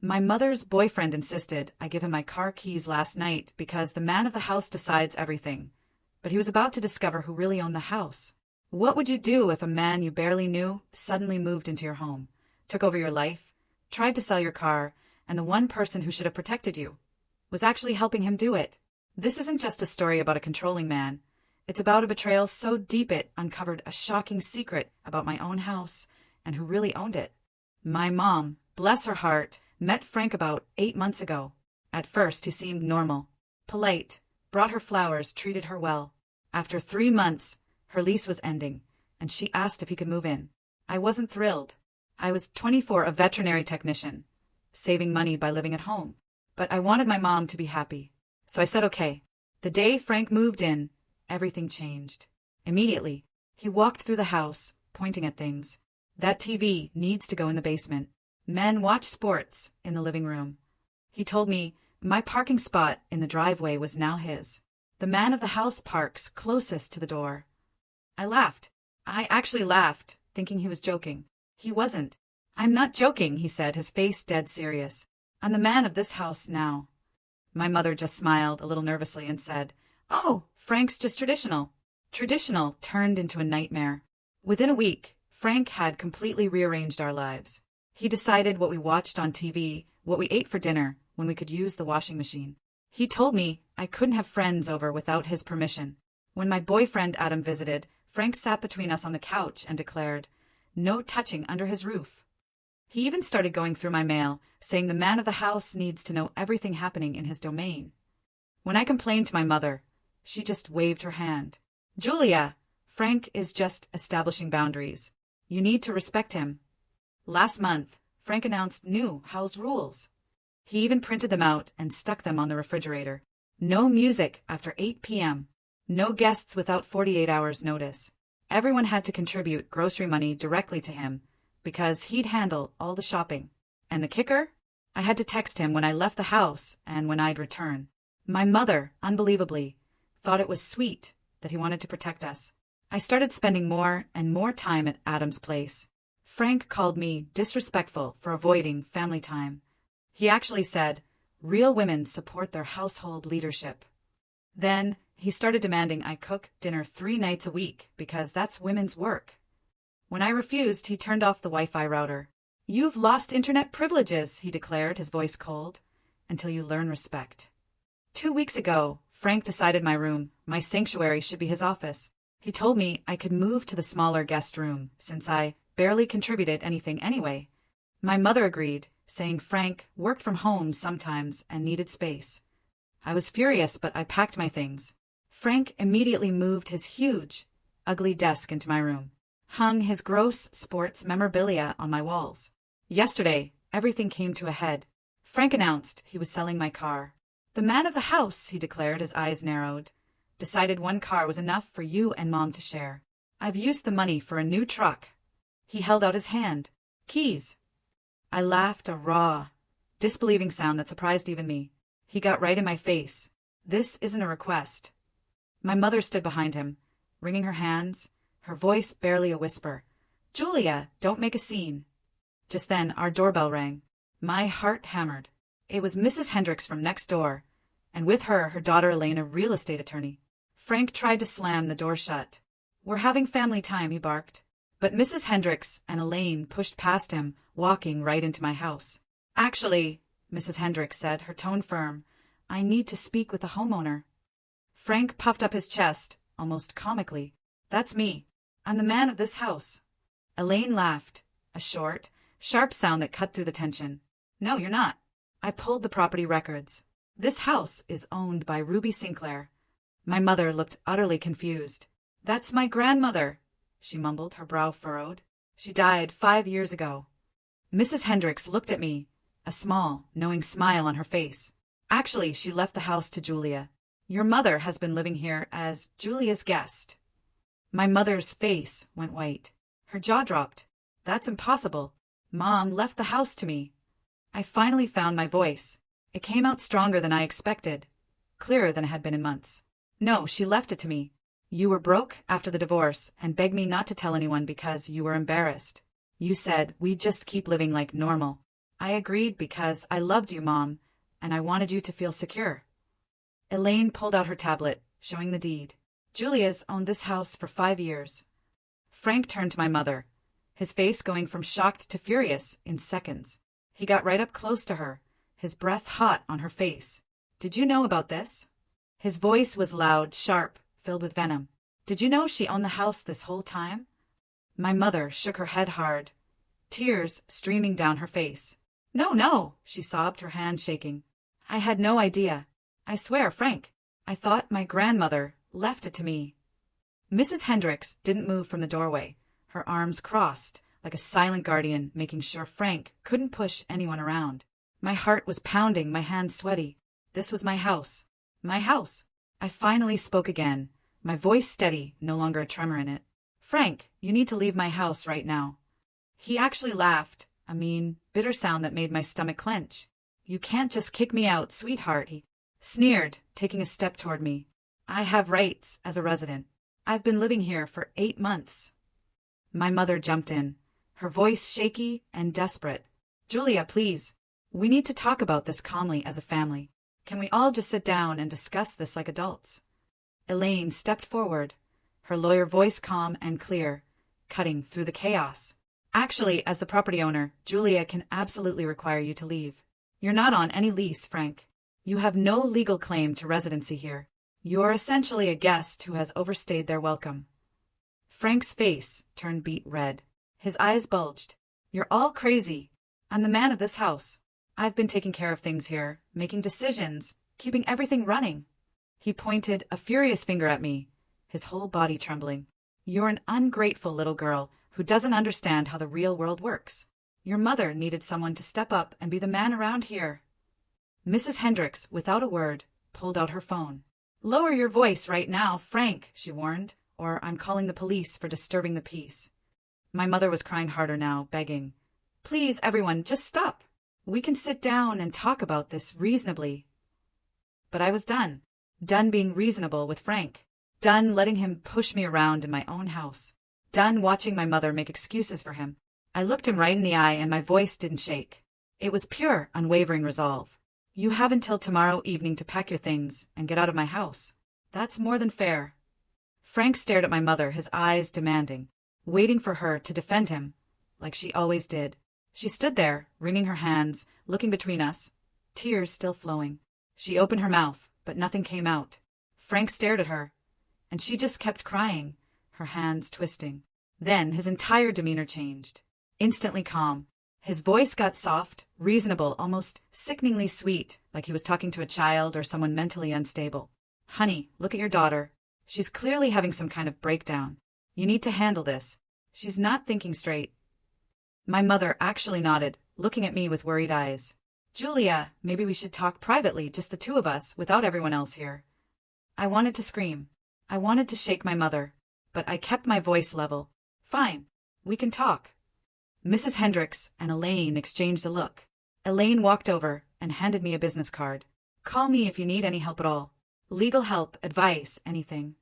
My mother's boyfriend insisted I give him my car keys last night because the man of the house decides everything. But he was about to discover who really owned the house. What would you do if a man you barely knew suddenly moved into your home, took over your life, tried to sell your car, and the one person who should have protected you was actually helping him do it? This isn't just a story about a controlling man. It's about a betrayal so deep it uncovered a shocking secret about my own house and who really owned it. My mom, bless her heart, met Frank about 8 months ago. At first he seemed normal, polite, brought her flowers, treated her well. After 3 months, her lease was ending, and she asked if he could move in. I wasn't thrilled. I was 24, a veterinary technician, saving money by living at home. But I wanted my mom to be happy. So I said okay. The day Frank moved in, everything changed. Immediately, he walked through the house, pointing at things. That TV needs to go in the basement. Men watch sports in the living room. He told me my parking spot in the driveway was now his. The man of the house parks closest to the door. I laughed. I actually laughed, thinking he was joking. He wasn't. I'm not joking, he said, his face dead serious. I'm the man of this house now. My mother just smiled a little nervously and said, "Oh, Frank's just traditional." Traditional turned into a nightmare. Within a week, Frank had completely rearranged our lives. He decided what we watched on TV, what we ate for dinner, when we could use the washing machine. He told me I couldn't have friends over without his permission. When my boyfriend Adam visited, Frank sat between us on the couch and declared, "No touching under his roof." He even started going through my mail, saying the man of the house needs to know everything happening in his domain. When I complained to my mother, she just waved her hand. "Julia, Frank is just establishing boundaries. You need to respect him." Last month, Frank announced new house rules. He even printed them out and stuck them on the refrigerator. No music after 8 p.m. No guests without 48 hours notice. Everyone had to contribute grocery money directly to him, because he'd handle all the shopping. And the kicker? I had to text him when I left the house and when I'd return. My mother, unbelievably, thought it was sweet that he wanted to protect us. I started spending more and more time at Adam's place. Frank called me disrespectful for avoiding family time. He actually said, "Real women support their household leadership." Then he started demanding I cook dinner 3 nights a week because that's women's work. When I refused, he turned off the Wi-Fi router. "You've lost internet privileges," he declared, his voice cold, "until you learn respect." 2 weeks ago, Frank decided my room, my sanctuary, should be his office. He told me I could move to the smaller guest room, since I barely contributed anything anyway. My mother agreed, saying Frank worked from home sometimes and needed space. I was furious, but I packed my things. Frank immediately moved his huge, ugly desk into my room, hung his gross sports memorabilia on my walls. Yesterday, everything came to a head. Frank announced he was selling my car. "The man of the house," he declared, his eyes narrowed, "decided one car was enough for you and Mom to share. I've used the money for a new truck." He held out his hand. "Keys." I laughed, a raw, disbelieving sound that surprised even me. He got right in my face. "This isn't a request." My mother stood behind him, wringing her hands, her voice barely a whisper. "Julia, don't make a scene." Just then, our doorbell rang. My heart hammered. It was Mrs. Hendricks from next door, and with her, her daughter Elaine, a real estate attorney. Frank tried to slam the door shut. "We're having family time," he barked. But Mrs. Hendricks and Elaine pushed past him, walking right into my house. "Actually," Mrs. Hendricks said, her tone firm, "I need to speak with the homeowner." Frank puffed up his chest, almost comically. "That's me. I'm the man of this house." Elaine laughed, a short, sharp sound that cut through the tension. "No, you're not. I pulled the property records. This house is owned by Ruby Sinclair." My mother looked utterly confused. "That's my grandmother," she mumbled, her brow furrowed. "She died 5 years ago." Mrs. Hendricks looked at me, a small, knowing smile on her face. "Actually, she left the house to Julia. Your mother has been living here as Julia's guest." My mother's face went white. Her jaw dropped. "That's impossible. Mom left the house to me." I finally found my voice. It came out stronger than I expected, clearer than it had been in months. "No, she left it to me. You were broke after the divorce and begged me not to tell anyone because you were embarrassed. You said we'd just keep living like normal. I agreed because I loved you, Mom, and I wanted you to feel secure. Elaine pulled out her tablet, showing the deed. Julia's owned this house for 5 years. Frank turned to my mother, his face going from shocked to furious in seconds. He got right up close to her, his breath hot on her face. Did you know about this? His voice was loud, sharp, filled with venom. Did you know she owned the house this whole time? My mother shook her head hard, tears streaming down her face. No, no, she sobbed, her hand shaking. I had no idea. I swear, Frank, I thought my grandmother left it to me. Mrs. Hendricks didn't move from the doorway, her arms crossed, like a silent guardian, making sure Frank couldn't push anyone around. My heart was pounding, my hands sweaty. This was my house. My house. I finally spoke again, my voice steady, no longer a tremor in it. Frank, you need to leave my house right now. He actually laughed, a mean, bitter sound that made my stomach clench. You can't just kick me out, sweetheart, he sneered, taking a step toward me. I have rights as a resident. I've been living here for 8 months. My mother jumped in, her voice shaky and desperate. Julia, please. We need to talk about this calmly as a family. Can we all just sit down and discuss this like adults? Elaine stepped forward, her lawyer voice calm and clear, cutting through the chaos. Actually, as the property owner, Julia can absolutely require you to leave. You're not on any lease, Frank. You have no legal claim to residency here. You're essentially a guest who has overstayed their welcome. Frank's face turned beet red. His eyes bulged. You're all crazy. I'm the man of this house. I've been taking care of things here, making decisions, keeping everything running. He pointed a furious finger at me, his whole body trembling. You're an ungrateful little girl who doesn't understand how the real world works. Your mother needed someone to step up and be the man around here. Mrs. Hendricks, without a word, pulled out her phone. Lower your voice right now, Frank, she warned, or I'm calling the police for disturbing the peace. My mother was crying harder now, begging. Please, everyone, just stop. We can sit down and talk about this reasonably. But I was done. Done being reasonable with Frank. Done letting him push me around in my own house. Done watching my mother make excuses for him. I looked him right in the eye and my voice didn't shake. It was pure, unwavering resolve. You have until tomorrow evening to pack your things and get out of my house. That's more than fair. Frank stared at my mother, his eyes demanding, waiting for her to defend him, like she always did. She stood there, wringing her hands, looking between us, tears still flowing. She opened her mouth, but nothing came out. Frank stared at her, and she just kept crying, her hands twisting. Then his entire demeanor changed. Instantly calm. His voice got soft, reasonable, almost sickeningly sweet, like he was talking to a child or someone mentally unstable. Honey, look at your daughter. She's clearly having some kind of breakdown. You need to handle this. She's not thinking straight. My mother actually nodded, looking at me with worried eyes. Julia, maybe we should talk privately, just the two of us, without everyone else here. I wanted to scream. I wanted to shake my mother, but I kept my voice level. Fine, we can talk. Mrs. Hendricks and Elaine exchanged a look. Elaine walked over and handed me a business card. Call me if you need any help at all. Legal help, advice, anything.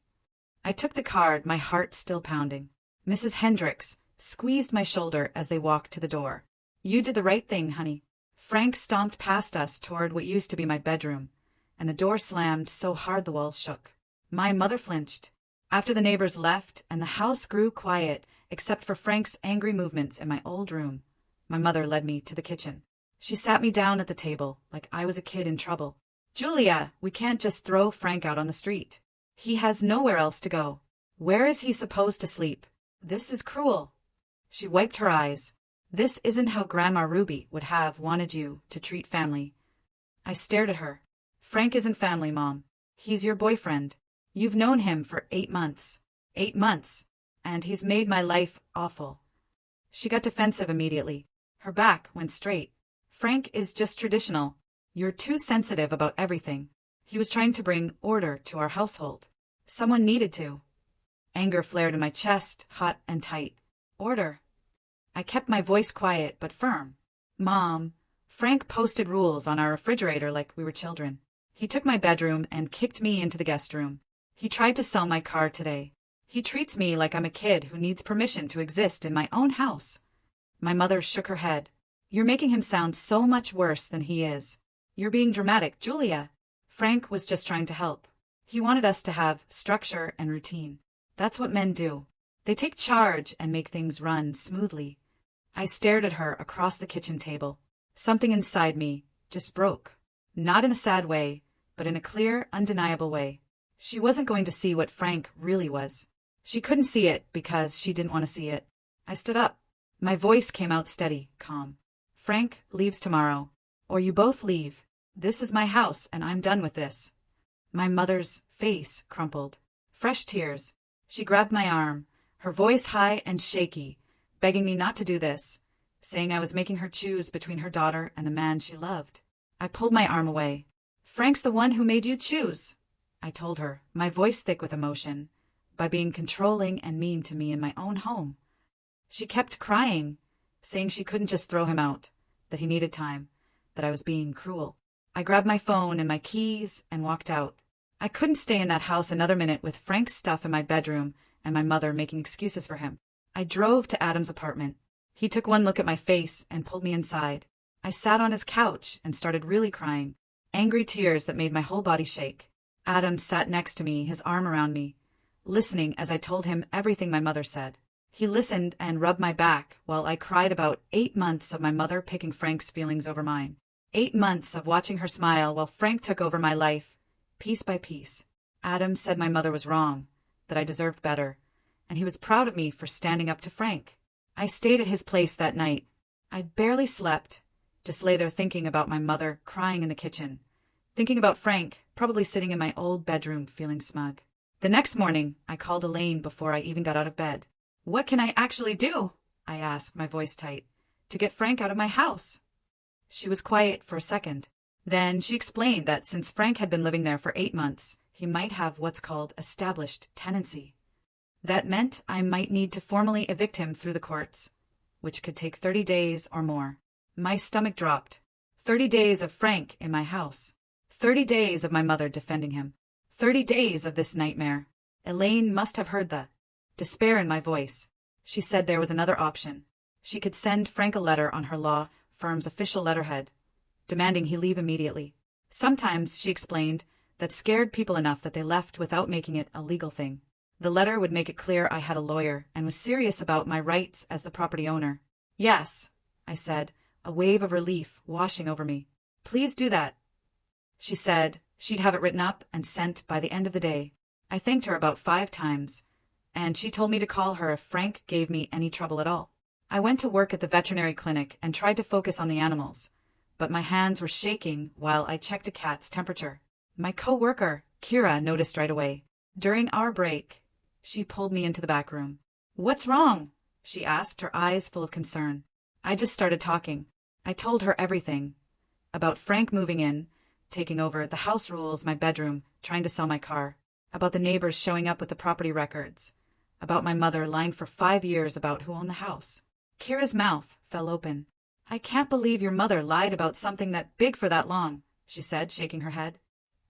I took the card, my heart still pounding. Mrs. Hendricks squeezed my shoulder as they walked to the door. You did the right thing, honey. Frank stomped past us toward what used to be my bedroom, and the door slammed so hard the walls shook. My mother flinched. After the neighbors left and the house grew quiet, except for Frank's angry movements in my old room, my mother led me to the kitchen. She sat me down at the table like I was a kid in trouble. Julia, we can't just throw Frank out on the street. He has nowhere else to go. Where is he supposed to sleep? This is cruel. She wiped her eyes. This isn't how Grandma Ruby would have wanted you to treat family. I stared at her. Frank isn't family, Mom. He's your boyfriend. You've known him for 8 months. 8 months. And he's made my life awful. She got defensive immediately. Her back went straight. Frank is just traditional. You're too sensitive about everything. He was trying to bring order to our household. Someone needed to. Anger flared in my chest, hot and tight. Order. I kept my voice quiet but firm. Mom, Frank posted rules on our refrigerator like we were children. He took my bedroom and kicked me into the guest room. He tried to sell my car today. He treats me like I'm a kid who needs permission to exist in my own house. My mother shook her head. You're making him sound so much worse than he is. You're being dramatic, Julia. Frank was just trying to help. He wanted us to have structure and routine. That's what men do. They take charge and make things run smoothly. I stared at her across the kitchen table. Something inside me just broke. Not in a sad way, but in a clear, undeniable way. She wasn't going to see what Frank really was. She couldn't see it because she didn't want to see it. I stood up. My voice came out steady, calm. Frank leaves tomorrow. Or you both leave. This is my house, and I'm done with this. My mother's face crumpled. Fresh tears. She grabbed my arm, her voice high and shaky, begging me not to do this, saying I was making her choose between her daughter and the man she loved. I pulled my arm away. Frank's the one who made you choose, I told her, my voice thick with emotion, by being controlling and mean to me in my own home. She kept crying, saying she couldn't just throw him out, that he needed time, that I was being cruel. I grabbed my phone and my keys and walked out. I couldn't stay in that house another minute with Frank's stuff in my bedroom and my mother making excuses for him. I drove to Adam's apartment. He took one look at my face and pulled me inside. I sat on his couch and started really crying, angry tears that made my whole body shake. Adam sat next to me, his arm around me, listening as I told him everything my mother said. He listened and rubbed my back while I cried about 8 months of my mother picking Frank's feelings over mine. 8 months of watching her smile while Frank took over my life, piece by piece. Adam said my mother was wrong, that I deserved better, and he was proud of me for standing up to Frank. I stayed at his place that night. I barely slept, just lay there thinking about my mother crying in the kitchen, thinking about Frank, probably sitting in my old bedroom feeling smug. The next morning, I called Elaine before I even got out of bed. What can I actually do? I asked, my voice tight, to get Frank out of my house. She was quiet for a second. Then she explained that since Frank had been living there for 8 months, he might have what's called established tenancy. That meant I might need to formally evict him through the courts, which could take 30 days or more. My stomach dropped. 30 days of Frank in my house. 30 days of my mother defending him. 30 days of this nightmare. Elaine must have heard the despair in my voice. She said there was another option. She could send Frank a letter on her law firm's official letterhead, demanding he leave immediately. Sometimes, she explained, that scared people enough that they left without making it a legal thing. The letter would make it clear I had a lawyer and was serious about my rights as the property owner. Yes, I said, a wave of relief washing over me. Please do that. She said she'd have it written up and sent by the end of the day. I thanked her about 5 times, and she told me to call her if Frank gave me any trouble at all. I went to work at the veterinary clinic and tried to focus on the animals, but my hands were shaking while I checked a cat's temperature. My co-worker, Kira, noticed right away. During our break, she pulled me into the back room. What's wrong? She asked, her eyes full of concern. I just started talking. I told her everything. About Frank moving in, taking over, the house rules, my bedroom, trying to sell my car. About the neighbors showing up with the property records. About my mother lying for 5 years about who owned the house. Kira's mouth fell open. I can't believe your mother lied about something that big for that long, she said, shaking her head.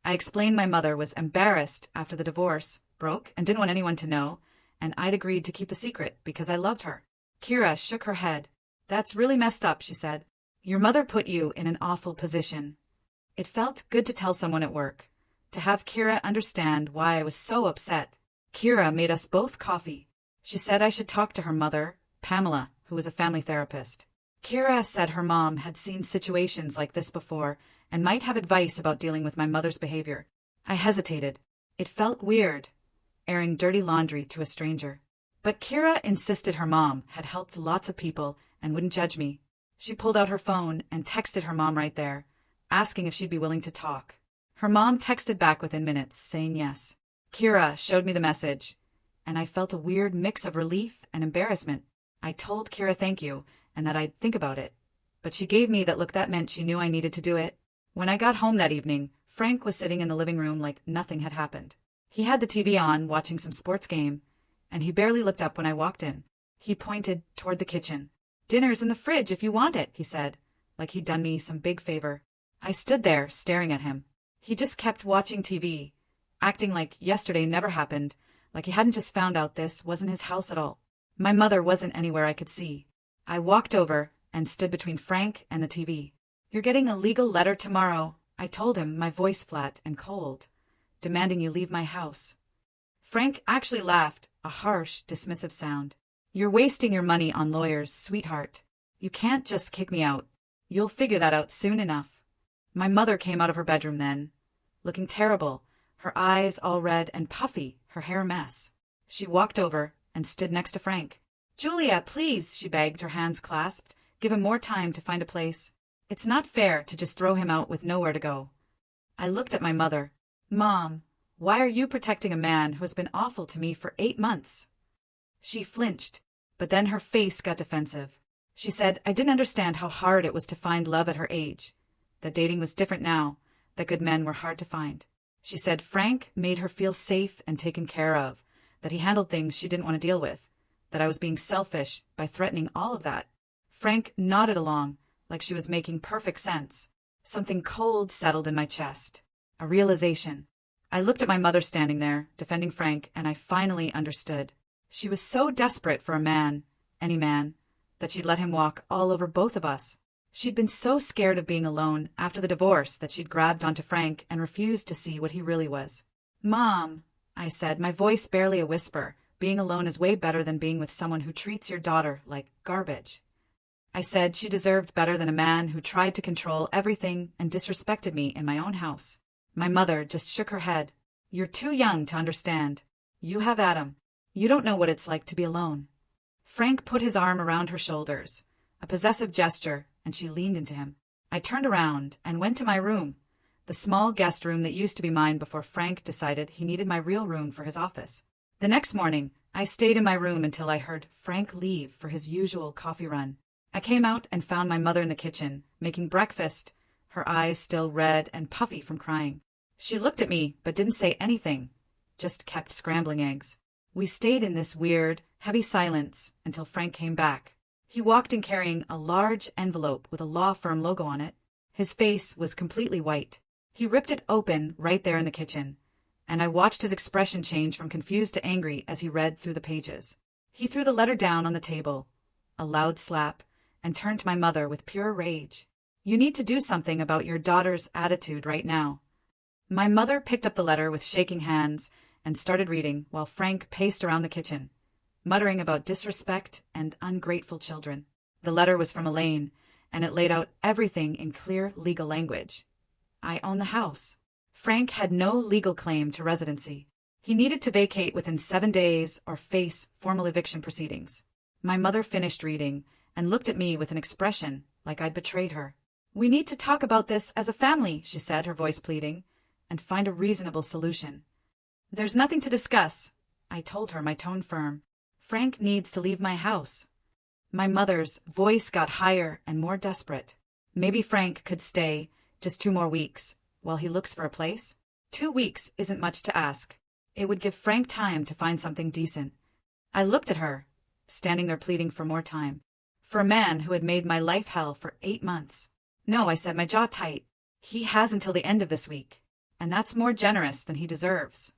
I explained my mother was embarrassed after the divorce broke and didn't want anyone to know, and I'd agreed to keep the secret because I loved her. Kira shook her head. That's really messed up, she said. Your mother put you in an awful position. It felt good to tell someone at work, to have Kira understand why I was so upset. Kira made us both coffee. She said I should talk to her mother, Pamela, who was a family therapist. Kira said her mom had seen situations like this before and might have advice about dealing with my mother's behavior. I hesitated. It felt weird, airing dirty laundry to a stranger. But Kira insisted her mom had helped lots of people and wouldn't judge me. She pulled out her phone and texted her mom right there, asking if she'd be willing to talk. Her mom texted back within minutes, saying yes. Kira showed me the message, and I felt a weird mix of relief and embarrassment. I told Kira thank you, and that I'd think about it. But she gave me that look that meant she knew I needed to do it. When I got home that evening, Frank was sitting in the living room like nothing had happened. He had the TV on, watching some sports game, and he barely looked up when I walked in. He pointed toward the kitchen. Dinner's in the fridge if you want it, he said, like he'd done me some big favor. I stood there, staring at him. He just kept watching TV, acting like yesterday never happened, like he hadn't just found out this wasn't his house at all. My mother wasn't anywhere I could see. I walked over and stood between Frank and the TV. "You're getting a legal letter tomorrow," I told him, my voice flat and cold, "demanding you leave my house." Frank actually laughed, a harsh, dismissive sound. "You're wasting your money on lawyers, sweetheart. You can't just kick me out. You'll figure that out soon enough." My mother came out of her bedroom then, looking terrible, her eyes all red and puffy, her hair a mess. She walked over and stood next to Frank. "Julia, please," she begged, her hands clasped. "Give him more time to find a place. It's not fair to just throw him out with nowhere to go." I looked at my mother. "Mom, why are you protecting a man who has been awful to me for 8 months?" She flinched, but then her face got defensive. She said I didn't understand how hard it was to find love at her age, that dating was different now, that good men were hard to find. She said Frank made her feel safe and taken care of, that he handled things she didn't want to deal with, that I was being selfish by threatening all of that. Frank nodded along, like she was making perfect sense. Something cold settled in my chest. A realization. I looked at my mother standing there, defending Frank, and I finally understood. She was so desperate for a man, any man, that she'd let him walk all over both of us. She'd been so scared of being alone after the divorce that she'd grabbed onto Frank and refused to see what he really was. "Mom," I said, my voice barely a whisper, "being alone is way better than being with someone who treats your daughter like garbage." I said she deserved better than a man who tried to control everything and disrespected me in my own house. My mother just shook her head. "You're too young to understand. You have Adam. You don't know what it's like to be alone." Frank put his arm around her shoulders, a possessive gesture, and she leaned into him. I turned around and went to my room, the small guest room that used to be mine before Frank decided he needed my real room for his office. The next morning, I stayed in my room until I heard Frank leave for his usual coffee run. I came out and found my mother in the kitchen, making breakfast, her eyes still red and puffy from crying. She looked at me, but didn't say anything, just kept scrambling eggs. We stayed in this weird, heavy silence until Frank came back. He walked in carrying a large envelope with a law firm logo on it. His face was completely white. He ripped it open right there in the kitchen, and I watched his expression change from confused to angry as he read through the pages. He threw the letter down on the table, a loud slap, and turned to my mother with pure rage. "You need to do something about your daughter's attitude right now." My mother picked up the letter with shaking hands and started reading while Frank paced around the kitchen, muttering about disrespect and ungrateful children. The letter was from Elaine, and it laid out everything in clear legal language. I own the house. Frank had no legal claim to residency. He needed to vacate within 7 days or face formal eviction proceedings. My mother finished reading and looked at me with an expression like I'd betrayed her. "We need to talk about this as a family," she said, her voice pleading, "and find a reasonable solution." "There's nothing to discuss," I told her, my tone firm. "Frank needs to leave my house." My mother's voice got higher and more desperate. "Maybe Frank could stay just 2 more weeks while he looks for a place?" 2 weeks isn't much to ask. It would give Frank time to find something decent. I looked at her, standing there pleading for more time. For a man who had made my life hell for 8 months. "No," I said, my jaw tight. "He has until the end of this week, and that's more generous than he deserves."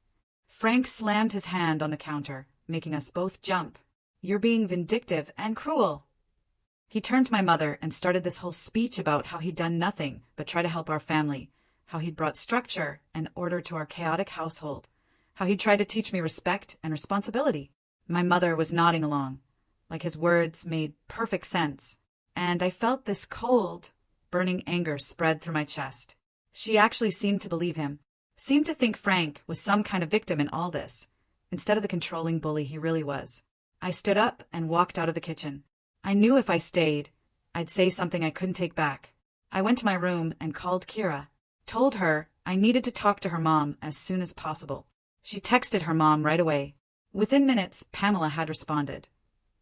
Frank slammed his hand on the counter, making us both jump. "You're being vindictive and cruel." He turned to my mother and started this whole speech about how he'd done nothing but try to help our family, how he'd brought structure and order to our chaotic household, how he'd tried to teach me respect and responsibility. My mother was nodding along, like his words made perfect sense, and I felt this cold, burning anger spread through my chest. She actually seemed to believe him, seemed to think Frank was some kind of victim in all this, instead of the controlling bully he really was. I stood up and walked out of the kitchen. I knew if I stayed, I'd say something I couldn't take back. I went to my room and called Kira, told her I needed to talk to her mom as soon as possible. She texted her mom right away. Within minutes, Pamela had responded.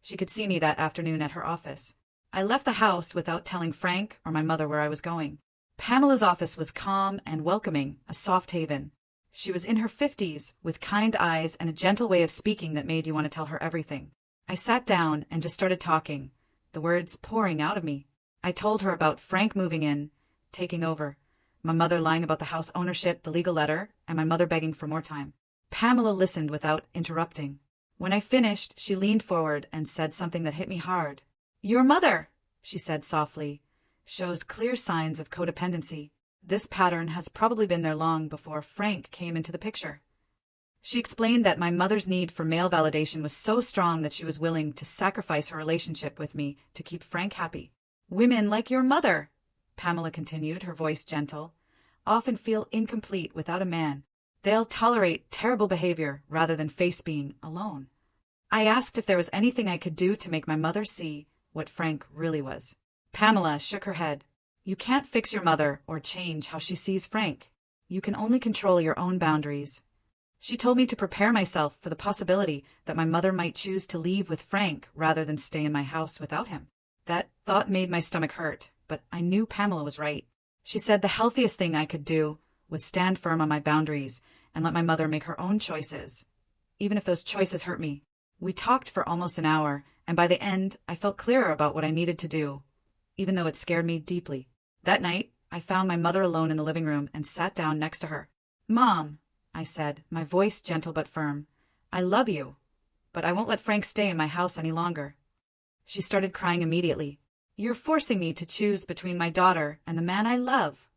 She could see me that afternoon at her office. I left the house without telling Frank or my mother where I was going. Pamela's office was calm and welcoming, a soft haven. She was in her 50s, with kind eyes and a gentle way of speaking that made you want to tell her everything. I sat down and just started talking, the words pouring out of me. I told her about Frank moving in, taking over, my mother lying about the house ownership, the legal letter, and my mother begging for more time. Pamela listened without interrupting. When I finished, she leaned forward and said something that hit me hard. "Your mother!" she said softly, shows clear signs of codependency. This pattern has probably been there long before Frank came into the picture. She explained that my mother's need for male validation was so strong that she was willing to sacrifice her relationship with me to keep Frank happy. Women like your mother, Pamela continued, her voice gentle, often feel incomplete without a man. They'll tolerate terrible behavior rather than face being alone. I asked if there was anything I could do to make my mother see what Frank really was. Pamela shook her head. You can't fix your mother or change how she sees Frank. You can only control your own boundaries. She told me to prepare myself for the possibility that my mother might choose to leave with Frank rather than stay in my house without him. That thought made my stomach hurt, but I knew Pamela was right. She said the healthiest thing I could do was stand firm on my boundaries and let my mother make her own choices, even if those choices hurt me. We talked for almost an hour, and by the end, I felt clearer about what I needed to do, even though it scared me deeply. That night, I found my mother alone in the living room and sat down next to her. Mom, I said, my voice gentle but firm, I love you, but I won't let Frank stay in my house any longer. She started crying immediately. You're forcing me to choose between my daughter and the man I love.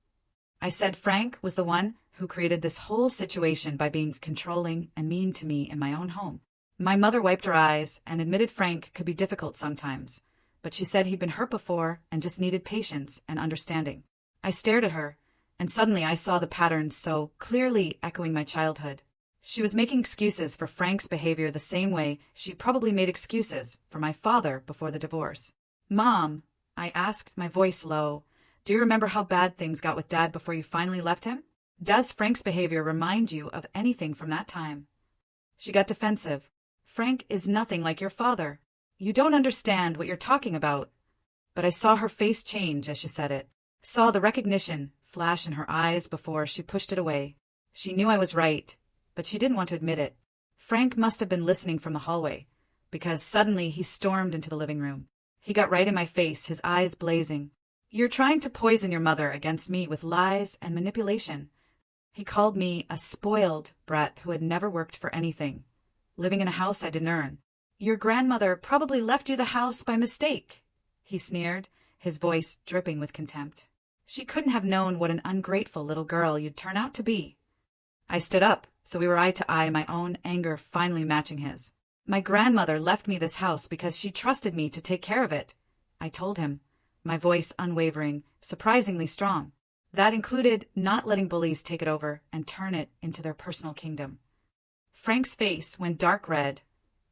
I said Frank was the one who created this whole situation by being controlling and mean to me in my own home. My mother wiped her eyes and admitted Frank could be difficult sometimes, but she said he'd been hurt before and just needed patience and understanding. I stared at her, and suddenly I saw the patterns so clearly echoing my childhood. She was making excuses for Frank's behavior the same way she probably made excuses for my father before the divorce. Mom, I asked, my voice low, do you remember how bad things got with Dad before you finally left him? Does Frank's behavior remind you of anything from that time? She got defensive. Frank is nothing like your father. You don't understand what you're talking about. But I saw her face change as she said it, saw the recognition flash in her eyes before she pushed it away. She knew I was right, but she didn't want to admit it. Frank must have been listening from the hallway, because suddenly he stormed into the living room. He got right in my face, his eyes blazing. You're trying to poison your mother against me with lies and manipulation. He called me a spoiled brat who had never worked for anything, living in a house I didn't earn. Your grandmother probably left you the house by mistake, he sneered, his voice dripping with contempt. She couldn't have known what an ungrateful little girl you'd turn out to be. I stood up, so we were eye to eye, my own anger finally matching his. My grandmother left me this house because she trusted me to take care of it, I told him, my voice unwavering, surprisingly strong. That included not letting bullies take it over and turn it into their personal kingdom. Frank's face went dark red,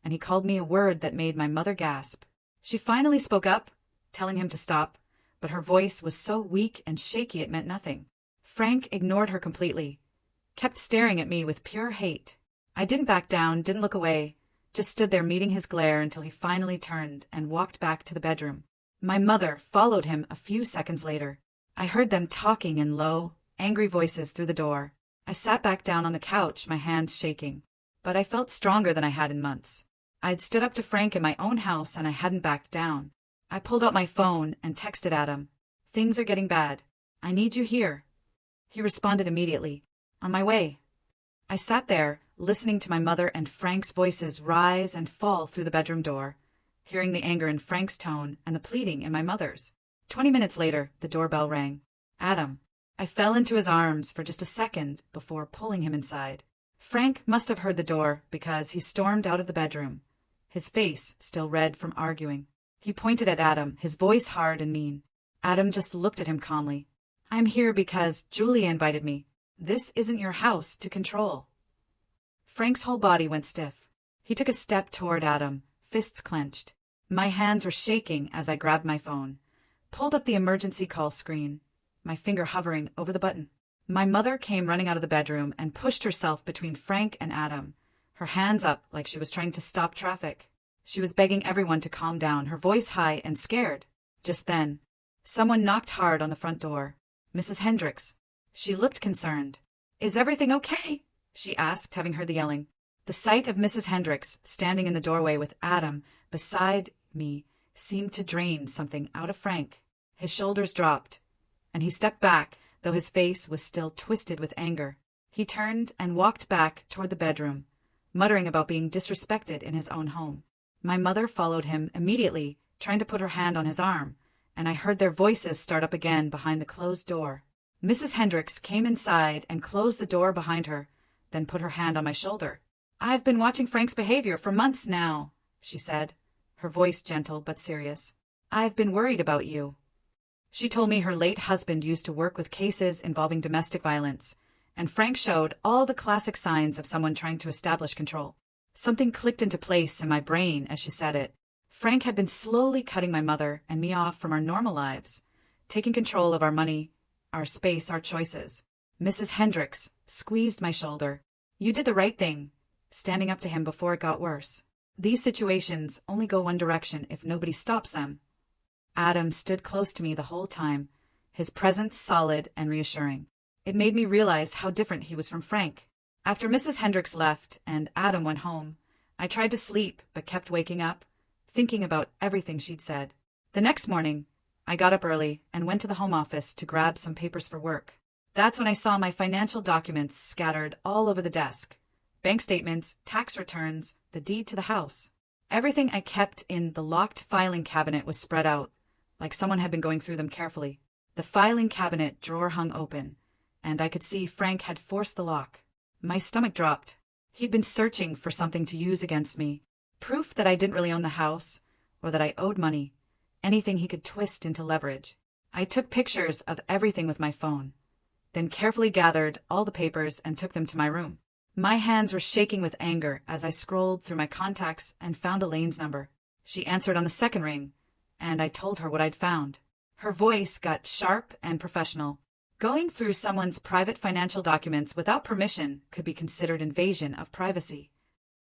and he called me a word that made my mother gasp. She finally spoke up, telling him to stop, but her voice was so weak and shaky it meant nothing. Frank ignored her completely, kept staring at me with pure hate. I didn't back down, didn't look away, just stood there meeting his glare until he finally turned and walked back to the bedroom. My mother followed him a few seconds later. I heard them talking in low, angry voices through the door. I sat back down on the couch, my hands shaking. But I felt stronger than I had in months. I'd stood up to Frank in my own house and I hadn't backed down. I pulled out my phone and texted Adam. Things are getting bad. I need you here. He responded immediately. On my way. I sat there, listening to my mother and Frank's voices rise and fall through the bedroom door, hearing the anger in Frank's tone and the pleading in my mother's. 20 minutes later, the doorbell rang. Adam. I fell into his arms for just a second before pulling him inside. Frank must have heard the door because he stormed out of the bedroom, his face still red from arguing. He pointed at Adam, his voice hard and mean. Adam just looked at him calmly. I'm here because Julia invited me. This isn't your house to control. Frank's whole body went stiff. He took a step toward Adam, fists clenched. My hands were shaking as I grabbed my phone, pulled up the emergency call screen, my finger hovering over the button. My mother came running out of the bedroom and pushed herself between Frank and Adam, her hands up like she was trying to stop traffic. She was begging everyone to calm down, her voice high and scared. Just then, someone knocked hard on the front door. Mrs. Hendricks. She looked concerned. Is everything okay? She asked, having heard the yelling. The sight of Mrs. Hendricks standing in the doorway with Adam beside me seemed to drain something out of Frank. His shoulders dropped, and he stepped back, though his face was still twisted with anger. He turned and walked back toward the bedroom, muttering about being disrespected in his own home. My mother followed him immediately, trying to put her hand on his arm, and I heard their voices start up again behind the closed door. Mrs. Hendricks came inside and closed the door behind her, then put her hand on my shoulder. "I've been watching Frank's behavior for months now," she said, her voice gentle but serious. "I've been worried about you." She told me her late husband used to work with cases involving domestic violence, and Frank showed all the classic signs of someone trying to establish control. Something clicked into place in my brain as she said it. Frank had been slowly cutting my mother and me off from our normal lives, taking control of our money, our space, our choices. Mrs. Hendricks squeezed my shoulder. "You did the right thing, standing up to him before it got worse. These situations only go one direction if nobody stops them." Adam stood close to me the whole time, his presence solid and reassuring. It made me realize how different he was from Frank. After Mrs. Hendricks left and Adam went home, I tried to sleep but kept waking up, thinking about everything she'd said. The next morning, I got up early and went to the home office to grab some papers for work. That's when I saw my financial documents scattered all over the desk. Bank statements, tax returns, the deed to the house. Everything I kept in the locked filing cabinet was spread out, like someone had been going through them carefully. The filing cabinet drawer hung open, and I could see Frank had forced the lock. My stomach dropped. He'd been searching for something to use against me. Proof that I didn't really own the house, or that I owed money. Anything he could twist into leverage. I took pictures of everything with my phone, then carefully gathered all the papers and took them to my room. My hands were shaking with anger as I scrolled through my contacts and found Elaine's number. She answered on the second ring, and I told her what I'd found. Her voice got sharp and professional. Going through someone's private financial documents without permission could be considered invasion of privacy.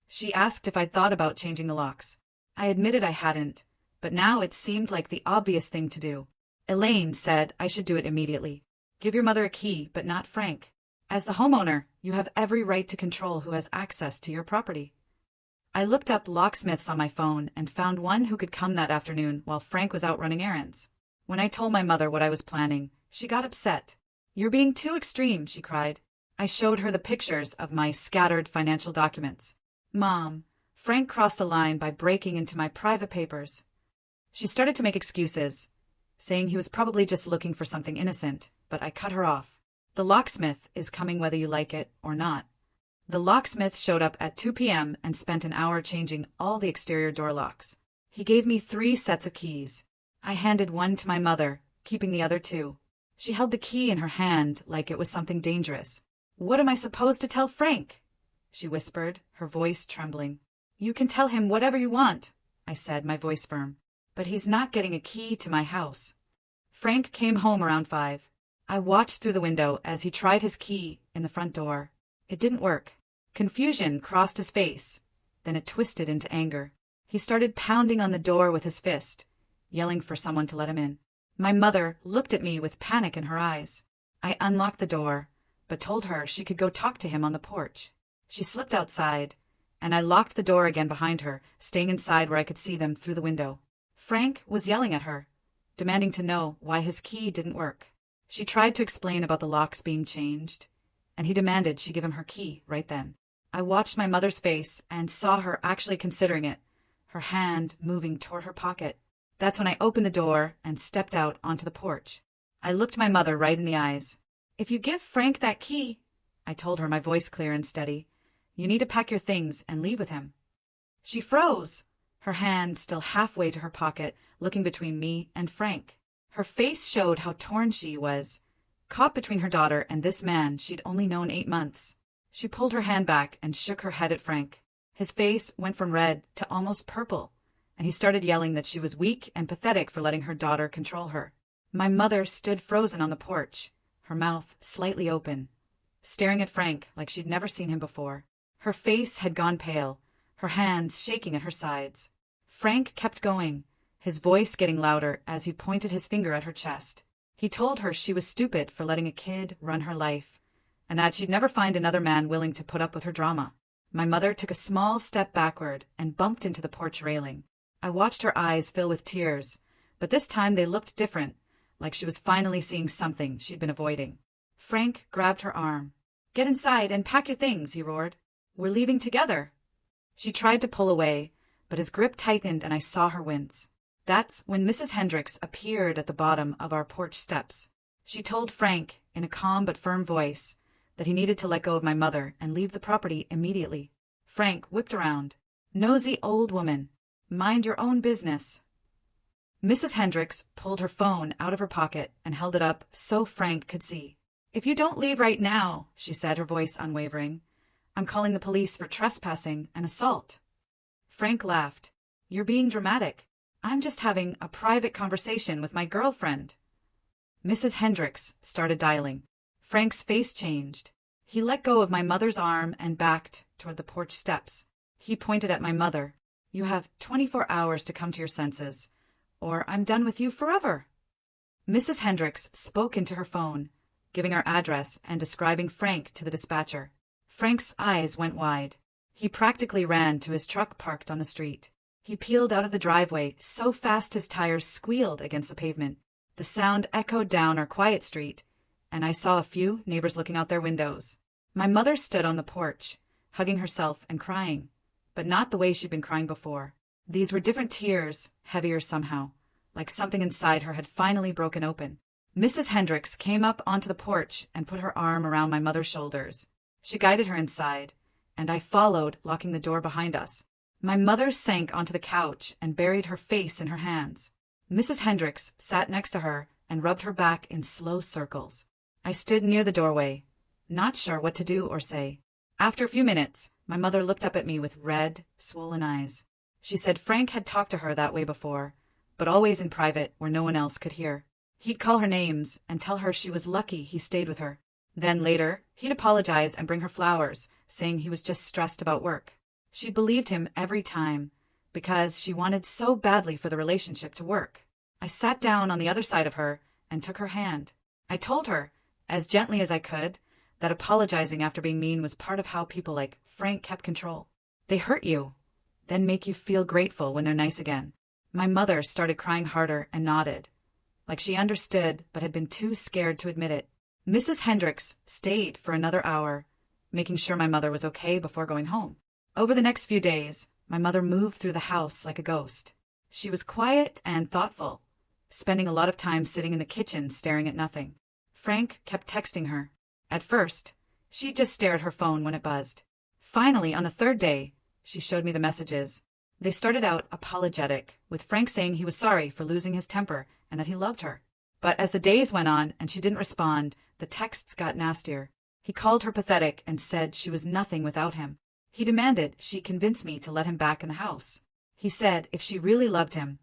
She asked if I'd thought about changing the locks. I admitted I hadn't, but now it seemed like the obvious thing to do. Elaine said I should do it immediately. "Give your mother a key, but not Frank. As the homeowner, you have every right to control who has access to your property." I looked up locksmiths on my phone and found one who could come that afternoon while Frank was out running errands. When I told my mother what I was planning, she got upset. "You're being too extreme," she cried. I showed her the pictures of my scattered financial documents. "Mom, Frank crossed a line by breaking into my private papers." She started to make excuses, saying he was probably just looking for something innocent, but I cut her off. "The locksmith is coming whether you like it or not." The locksmith showed up at 2 p.m. and spent an hour changing all the exterior door locks. He gave me 3 sets of keys. I handed one to my mother, keeping the other 2. She held the key in her hand like it was something dangerous. "What am I supposed to tell Frank?" she whispered, her voice trembling. "You can tell him whatever you want," I said, my voice firm. "But he's not getting a key to my house." Frank came home around 5. I watched through the window as he tried his key in the front door. It didn't work. Confusion crossed his face, then it twisted into anger. He started pounding on the door with his fist, yelling for someone to let him in. My mother looked at me with panic in her eyes. I unlocked the door, but told her she could go talk to him on the porch. She slipped outside, and I locked the door again behind her, staying inside where I could see them through the window. Frank was yelling at her, demanding to know why his key didn't work. She tried to explain about the locks being changed, and he demanded she give him her key right then. I watched my mother's face and saw her actually considering it, her hand moving toward her pocket. That's when I opened the door and stepped out onto the porch. I looked my mother right in the eyes. "If you give Frank that key," I told her, my voice clear and steady, "you need to pack your things and leave with him." She froze, her hand still halfway to her pocket, looking between me and Frank. Her face showed how torn she was, caught between her daughter and this man she'd only known 8 months. She pulled her hand back and shook her head at Frank. His face went from red to almost purple, and he started yelling that she was weak and pathetic for letting her daughter control her. My mother stood frozen on the porch, her mouth slightly open, staring at Frank like she'd never seen him before. Her face had gone pale, her hands shaking at her sides. Frank kept going, his voice getting louder as he pointed his finger at her chest. He told her she was stupid for letting a kid run her life, and that she'd never find another man willing to put up with her drama. My mother took a small step backward and bumped into the porch railing. I watched her eyes fill with tears, but this time they looked different, like she was finally seeing something she'd been avoiding. Frank grabbed her arm. "Get inside and pack your things," he roared. "We're leaving together." She tried to pull away, but his grip tightened and I saw her wince. That's when Mrs. Hendricks appeared at the bottom of our porch steps. She told Frank, in a calm but firm voice, that he needed to let go of my mother and leave the property immediately. Frank whipped around. "Nosy old woman. Mind your own business." Mrs. Hendricks pulled her phone out of her pocket and held it up so Frank could see. "If you don't leave right now," she said, her voice unwavering, "I'm calling the police for trespassing and assault." Frank laughed. "You're being dramatic. I'm just having a private conversation with my girlfriend." Mrs. Hendricks started dialing. Frank's face changed. He let go of my mother's arm and backed toward the porch steps. He pointed at my mother. "You have 24 hours to come to your senses, or I'm done with you forever." Mrs. Hendricks spoke into her phone, giving our address and describing Frank to the dispatcher. Frank's eyes went wide. He practically ran to his truck parked on the street. He peeled out of the driveway so fast his tires squealed against the pavement. The sound echoed down our quiet street, and I saw a few neighbors looking out their windows. My mother stood on the porch, hugging herself and crying, but not the way she'd been crying before. These were different tears, heavier somehow, like something inside her had finally broken open. Mrs. Hendricks came up onto the porch and put her arm around my mother's shoulders. She guided her inside, and I followed, locking the door behind us. My mother sank onto the couch and buried her face in her hands. Mrs. Hendricks sat next to her and rubbed her back in slow circles. I stood near the doorway, not sure what to do or say. After a few minutes, my mother looked up at me with red, swollen eyes. She said Frank had talked to her that way before, but always in private where no one else could hear. He'd call her names and tell her she was lucky he stayed with her. Then later, he'd apologize and bring her flowers, saying he was just stressed about work. She believed him every time, because she wanted so badly for the relationship to work. I sat down on the other side of her and took her hand. I told her, as gently as I could, that apologizing after being mean was part of how people like Frank kept control. They hurt you, then make you feel grateful when they're nice again. My mother started crying harder and nodded, like she understood but had been too scared to admit it. Mrs. Hendricks stayed for another hour, making sure my mother was okay before going home. Over the next few days, my mother moved through the house like a ghost. She was quiet and thoughtful, spending a lot of time sitting in the kitchen staring at nothing. Frank kept texting her. At first, she'd just stare at her phone when it buzzed. Finally, on the third day, she showed me the messages. They started out apologetic, with Frank saying he was sorry for losing his temper and that he loved her. But as the days went on and she didn't respond, the texts got nastier. He called her pathetic and said she was nothing without him. He demanded she convince me to let him back in the house. He said if she really loved him,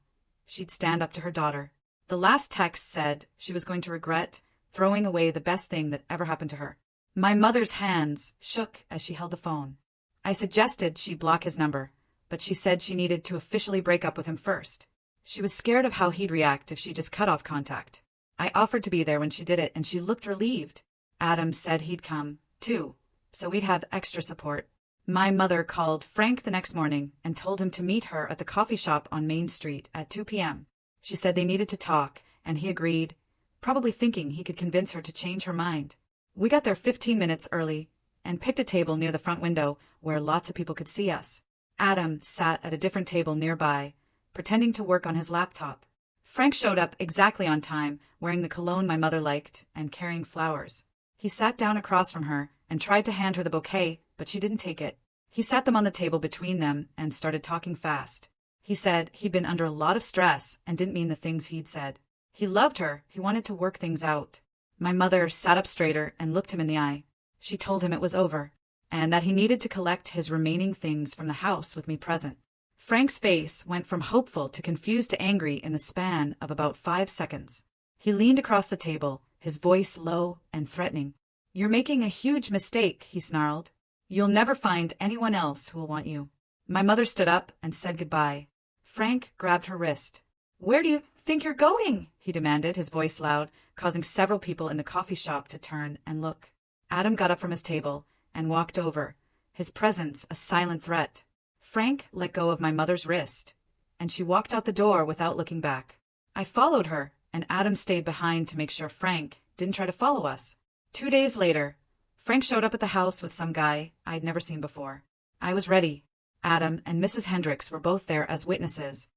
she'd stand up to her daughter. The last text said she was going to regret throwing away the best thing that ever happened to her. My mother's hands shook as she held the phone. I suggested she block his number, but she said she needed to officially break up with him first. She was scared of how he'd react if she just cut off contact. I offered to be there when she did it, and she looked relieved. Adam said he'd come, too, so we'd have extra support. My mother called Frank the next morning and told him to meet her at the coffee shop on Main Street at 2 p.m. She said they needed to talk, and he agreed, probably thinking he could convince her to change her mind. We got there 15 minutes early and picked a table near the front window where lots of people could see us. Adam sat at a different table nearby, pretending to work on his laptop. Frank showed up exactly on time, wearing the cologne my mother liked and carrying flowers. He sat down across from her and tried to hand her the bouquet, but she didn't take it. He sat them on the table between them and started talking fast. He said he'd been under a lot of stress and didn't mean the things he'd said. He loved her. He wanted to work things out. My mother sat up straighter and looked him in the eye. She told him it was over, and that he needed to collect his remaining things from the house with me present. Frank's face went from hopeful to confused to angry in the span of about 5 seconds. He leaned across the table, his voice low and threatening. "You're making a huge mistake," he snarled. "You'll never find anyone else who will want you." My mother stood up and said goodbye. Frank grabbed her wrist. "Where do you think you're going?" he demanded, his voice loud, causing several people in the coffee shop to turn and look. Adam got up from his table and walked over, his presence a silent threat. Frank let go of my mother's wrist, and she walked out the door without looking back. I followed her, and Adam stayed behind to make sure Frank didn't try to follow us. 2 days later, Frank showed up at the house with some guy I'd never seen before. I was ready. Adam and Mrs. Hendricks were both there as witnesses.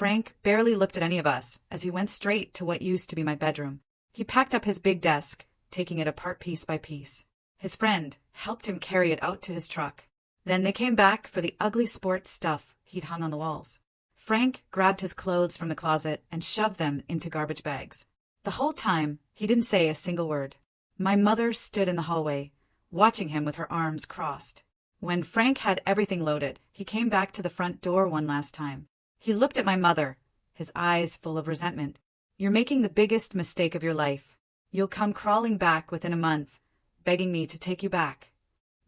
Frank barely looked at any of us as he went straight to what used to be my bedroom. He packed up his big desk, taking it apart piece by piece. His friend helped him carry it out to his truck. Then they came back for the ugly sports stuff he'd hung on the walls. Frank grabbed his clothes from the closet and shoved them into garbage bags. The whole time, he didn't say a single word. My mother stood in the hallway, watching him with her arms crossed. When Frank had everything loaded, he came back to the front door one last time. He looked at my mother, his eyes full of resentment. "You're making the biggest mistake of your life. You'll come crawling back within a month, begging me to take you back."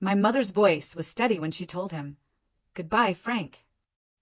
My mother's voice was steady when she told him, "Goodbye, Frank."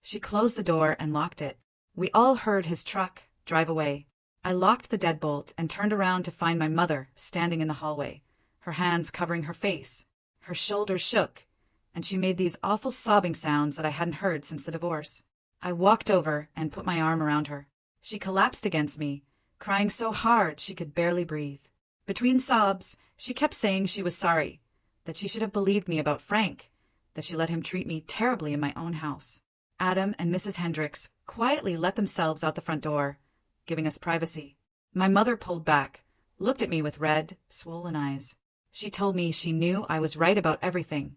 She closed the door and locked it. We all heard his truck drive away. I locked the deadbolt and turned around to find my mother standing in the hallway, her hands covering her face. Her shoulders shook, and she made these awful sobbing sounds that I hadn't heard since the divorce. I walked over and put my arm around her. She collapsed against me, crying so hard she could barely breathe. Between sobs, she kept saying she was sorry, that she should have believed me about Frank, that she let him treat me terribly in my own house. Adam and Mrs. Hendricks quietly let themselves out the front door, giving us privacy. My mother pulled back, looked at me with red, swollen eyes. She told me she knew I was right about everything,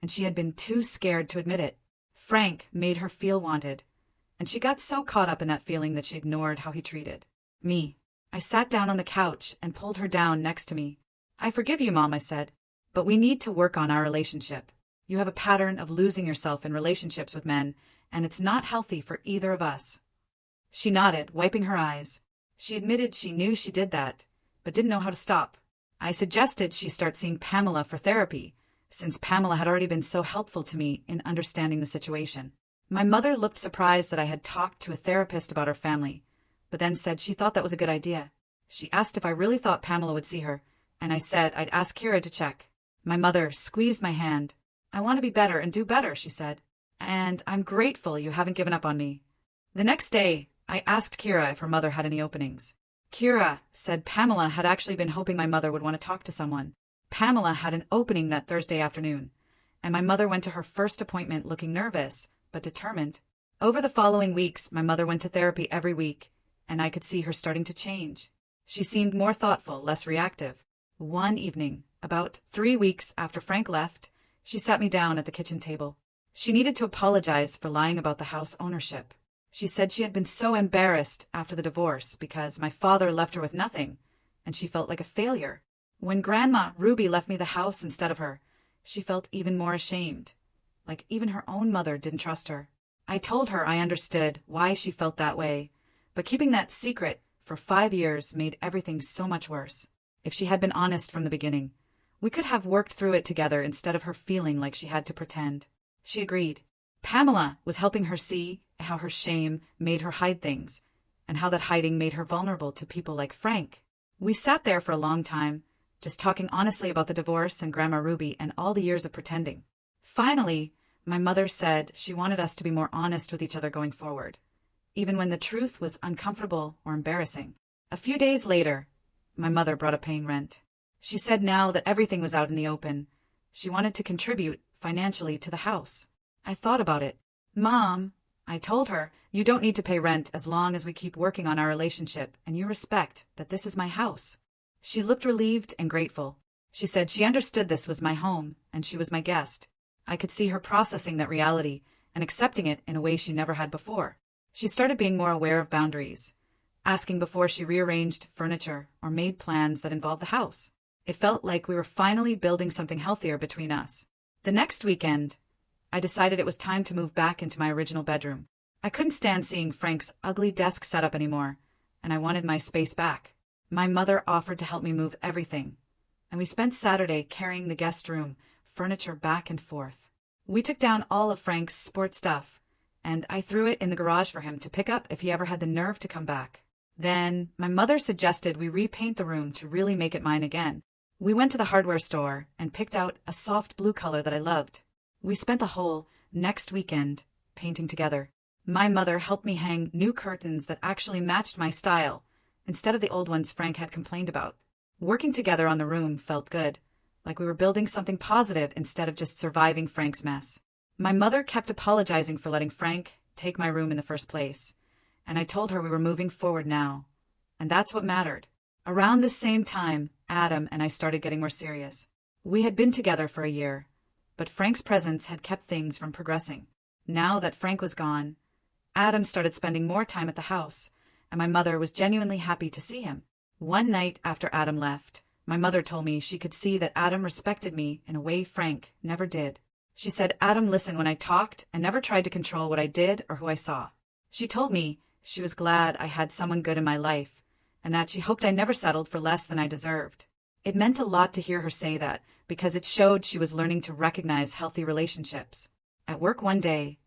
and she had been too scared to admit it. Frank made her feel wanted, and she got so caught up in that feeling that she ignored how he treated me. I sat down on the couch and pulled her down next to me. "I forgive you, Mom," I said, "but we need to work on our relationship. You have a pattern of losing yourself in relationships with men, and it's not healthy for either of us." She nodded, wiping her eyes. She admitted she knew she did that, but didn't know how to stop. I suggested she start seeing Pamela for therapy, since Pamela had already been so helpful to me in understanding the situation. My mother looked surprised that I had talked to a therapist about her family, but then said she thought that was a good idea. She asked if I really thought Pamela would see her, and I said I'd ask Kira to check. My mother squeezed my hand. "I want to be better and do better," she said, "and I'm grateful you haven't given up on me." The next day, I asked Kira if her mother had any openings. Kira said Pamela had actually been hoping my mother would want to talk to someone. Pamela had an opening that Thursday afternoon, and my mother went to her first appointment looking nervous, but determined. Over the following weeks, my mother went to therapy every week, and I could see her starting to change. She seemed more thoughtful, less reactive. One evening, about 3 weeks after Frank left, she sat me down at the kitchen table. She needed to apologize for lying about the house ownership. She said she had been so embarrassed after the divorce because my father left her with nothing, and she felt like a failure. When Grandma Ruby left me the house instead of her, she felt even more ashamed, like even her own mother didn't trust her. I told her I understood why she felt that way, but keeping that secret for 5 years made everything so much worse. If she had been honest from the beginning, we could have worked through it together instead of her feeling like she had to pretend. She agreed. Pamela was helping her see how her shame made her hide things, and how that hiding made her vulnerable to people like Frank. We sat there for a long time, just talking honestly about the divorce and Grandma Ruby and all the years of pretending. Finally, my mother said she wanted us to be more honest with each other going forward, even when the truth was uncomfortable or embarrassing. A few days later, my mother brought up paying rent. She said now that everything was out in the open, she wanted to contribute financially to the house. I thought about it. "Mom," I told her, "you don't need to pay rent as long as we keep working on our relationship and you respect that this is my house." She looked relieved and grateful. She said she understood this was my home and she was my guest. I could see her processing that reality and accepting it in a way she never had before. She started being more aware of boundaries, asking before she rearranged furniture or made plans that involved the house. It felt like we were finally building something healthier between us. The next weekend, I decided it was time to move back into my original bedroom. I couldn't stand seeing Frank's ugly desk setup anymore, and I wanted my space back. My mother offered to help me move everything, and we spent Saturday carrying the guest room furniture back and forth. We took down all of Frank's sports stuff, and I threw it in the garage for him to pick up if he ever had the nerve to come back. Then my mother suggested we repaint the room to really make it mine again. We went to the hardware store and picked out a soft blue color that I loved. We spent the whole next weekend painting together. My mother helped me hang new curtains that actually matched my style, instead of the old ones Frank had complained about. Working together on the room felt good, like we were building something positive instead of just surviving Frank's mess. My mother kept apologizing for letting Frank take my room in the first place, and I told her we were moving forward now. And that's what mattered. Around the same time, Adam and I started getting more serious. We had been together for a year, but Frank's presence had kept things from progressing. Now that Frank was gone, Adam started spending more time at the house, and my mother was genuinely happy to see him. One night after Adam left, my mother told me she could see that Adam respected me in a way Frank never did. She said Adam listened when I talked and never tried to control what I did or who I saw. She told me she was glad I had someone good in my life, and that she hoped I never settled for less than I deserved. It meant a lot to hear her say that, because it showed she was learning to recognize healthy relationships. At work one day,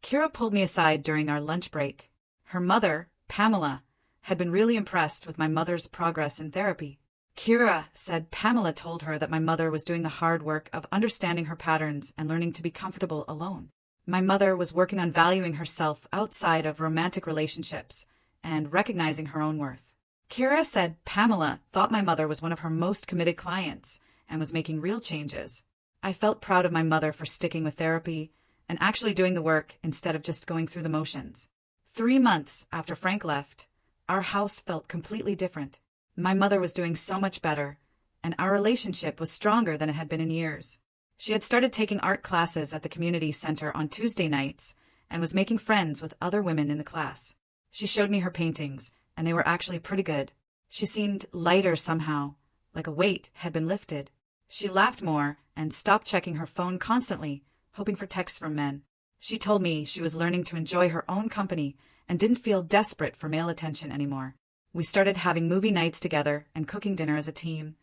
Kira pulled me aside during our lunch break. Her mother, Pamela, had been really impressed with my mother's progress in therapy. Kira said Pamela told her that my mother was doing the hard work of understanding her patterns and learning to be comfortable alone. My mother was working on valuing herself outside of romantic relationships and recognizing her own worth. Kira said Pamela thought my mother was one of her most committed clients and was making real changes. I felt proud of my mother for sticking with therapy and actually doing the work instead of just going through the motions. 3 months after Frank left, our house felt completely different. My mother was doing so much better, and our relationship was stronger than it had been in years. She had started taking art classes at the community center on Tuesday nights and was making friends with other women in the class. She showed me her paintings, and they were actually pretty good. She seemed lighter somehow, like a weight had been lifted. She laughed more and stopped checking her phone constantly, hoping for texts from men. She told me she was learning to enjoy her own company and didn't feel desperate for male attention anymore. We started having movie nights together and cooking dinner as a team,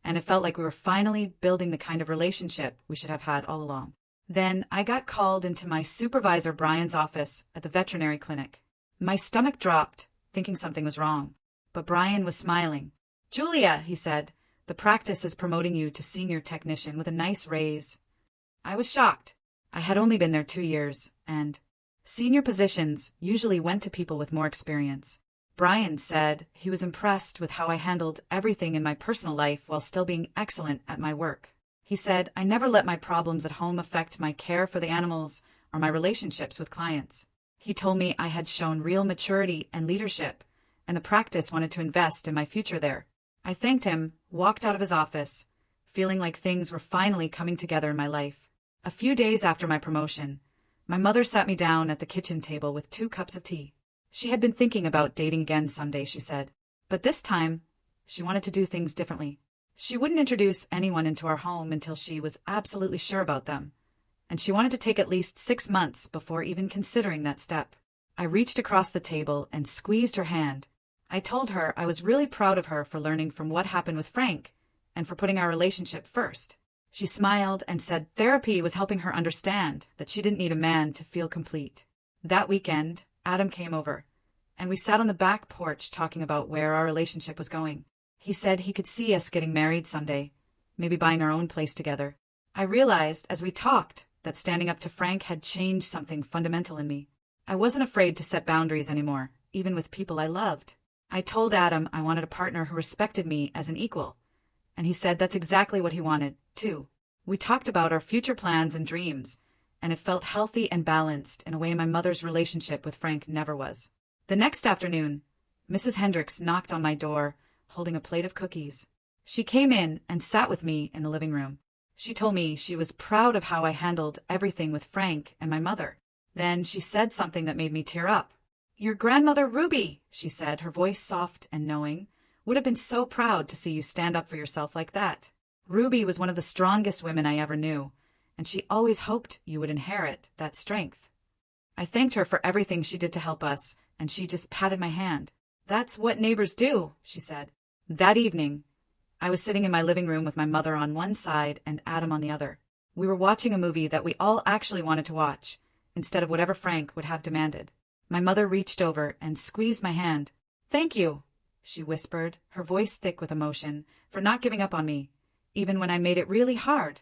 and it felt like we were finally building the kind of relationship we should have had all along. Then I got called into my supervisor Brian's office at the veterinary clinic. My stomach dropped, thinking something was wrong, but Brian was smiling. "Julia," he said, "the practice is promoting you to senior technician with a nice raise." I was shocked. I had only been there 2 years, and senior positions usually went to people with more experience. Brian said he was impressed with how I handled everything in my personal life while still being excellent at my work. He said I never let my problems at home affect my care for the animals or my relationships with clients. He told me I had shown real maturity and leadership, and the practice wanted to invest in my future there. I thanked him, walked out of his office, feeling like things were finally coming together in my life. A few days after my promotion, my mother sat me down at the kitchen table with 2 cups of tea. She had been thinking about dating again someday, she said. But this time, she wanted to do things differently. She wouldn't introduce anyone into our home until she was absolutely sure about them, and she wanted to take at least 6 months before even considering that step. I reached across the table and squeezed her hand. I told her I was really proud of her for learning from what happened with Frank and for putting our relationship first. She smiled and said therapy was helping her understand that she didn't need a man to feel complete. That weekend, Adam came over, and we sat on the back porch talking about where our relationship was going. He said he could see us getting married someday, maybe buying our own place together. I realized as we talked that standing up to Frank had changed something fundamental in me. I wasn't afraid to set boundaries anymore, even with people I loved. I told Adam I wanted a partner who respected me as an equal, and he said that's exactly what he wanted, too. We talked about our future plans and dreams, and it felt healthy and balanced in a way my mother's relationship with Frank never was. The next afternoon, Mrs. Hendricks knocked on my door, holding a plate of cookies. She came in and sat with me in the living room. She told me she was proud of how I handled everything with Frank and my mother. Then she said something that made me tear up. "Your grandmother Ruby," she said, her voice soft and knowing, "would have been so proud to see you stand up for yourself like that. Ruby was one of the strongest women I ever knew, and she always hoped you would inherit that strength." I thanked her for everything she did to help us, and she just patted my hand. "That's what neighbors do," she said. That evening, I was sitting in my living room with my mother on one side and Adam on the other. We were watching a movie that we all actually wanted to watch, instead of whatever Frank would have demanded. My mother reached over and squeezed my hand. "Thank you," she whispered, her voice thick with emotion, "for not giving up on me, even when I made it really hard."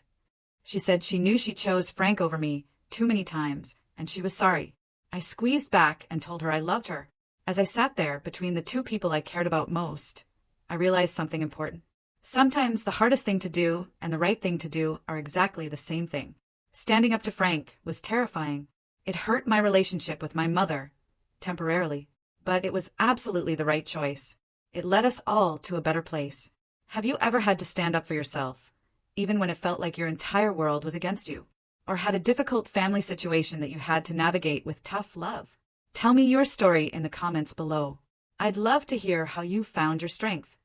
She said she knew she chose Frank over me too many times, and she was sorry. I squeezed back and told her I loved her. As I sat there between the 2 people I cared about most, I realized something important. Sometimes the hardest thing to do and the right thing to do are exactly the same thing. Standing up to Frank was terrifying. It hurt my relationship with my mother, temporarily. but it was absolutely the right choice. It led us all to a better place. Have you ever had to stand up for yourself, even when it felt like your entire world was against you? Or had a difficult family situation that you had to navigate with tough love? Tell me your story in the comments below. I'd love to hear how you found your strength.